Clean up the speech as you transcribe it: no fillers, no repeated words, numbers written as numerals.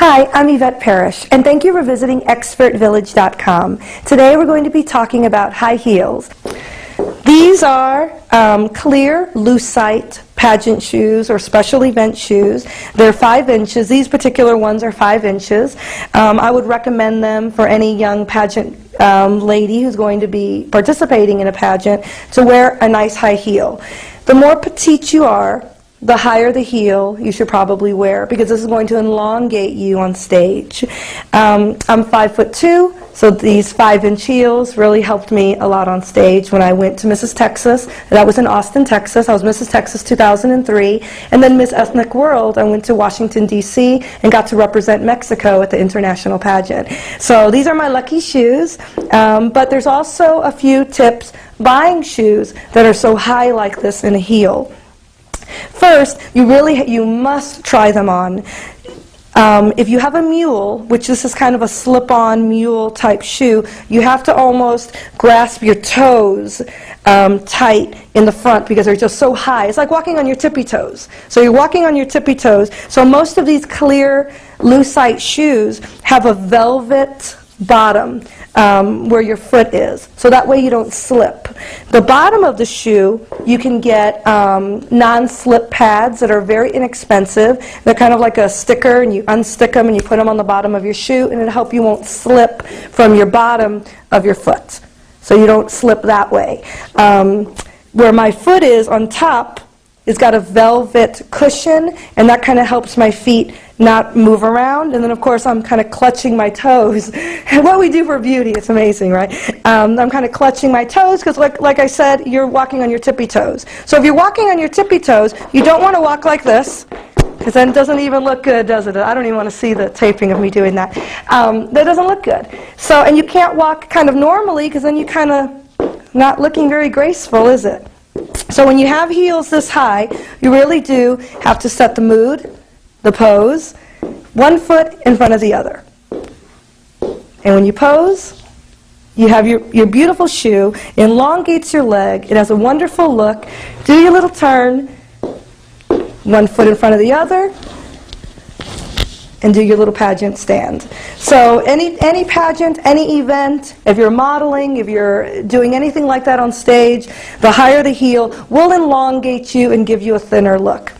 Hi, I'm Yvette Parrish, and thank you for visiting expertvillage.com. Today we're going to be talking about high heels. These are clear, lucite pageant shoes or special event shoes. They're 5 inches. These particular ones are 5 inches. I would recommend them for any young pageant lady who's going to be participating in a pageant to wear a nice high heel. The more petite you are, the higher the heel you should probably wear, because this is going to elongate you on stage. I'm 5'2", so these 5-inch heels really helped me a lot on stage when I went to Mrs. Texas. That was in Austin, Texas. I was Mrs. Texas 2003. And then Miss Ethnic World, I went to Washington, D.C. and got to represent Mexico at the international pageant. So these are my lucky shoes. But there's also a few tips buying shoes that are so high like this in a heel. First, you must try them on. If you have a mule, which this is kind of a slip-on mule type shoe, you have to almost grasp your toes tight in the front because they're just so high. It's like walking on your tippy toes. So you're walking on your tippy toes. So most of these clear lucite shoes have a velvet bottom where your foot is, so that way you don't slip. The bottom of the shoe, you can get non-slip pads that are very inexpensive. They're kind of like a sticker, and you unstick them and you put them on the bottom of your shoe, and it'll help you won't slip from your bottom of your foot, so you don't slip that way. Where my foot is on top, it's got a velvet cushion, and that kind of helps my feet not move around. And then, of course, I'm kind of clutching my toes. What we do for beauty, it's amazing, right? I'm kind of clutching my toes because, like I said, you're walking on your tippy toes. So if you're walking on your tippy toes, you don't want to walk like this, because then it doesn't even look good, does it? I don't even want to see the taping of me doing that. That doesn't look good. So, and you can't walk kind of normally, because then you kind of not looking very graceful, is it? So when you have heels this high, you really do have to set the mood, the pose, one foot in front of the other. And when you pose, you have your beautiful shoe, it elongates your leg, it has a wonderful look. Do your little turn, one foot in front of the other, and do your little pageant stand. So any pageant, any event, if you're modeling, if you're doing anything like that on stage, the higher the heel will elongate you and give you a thinner look.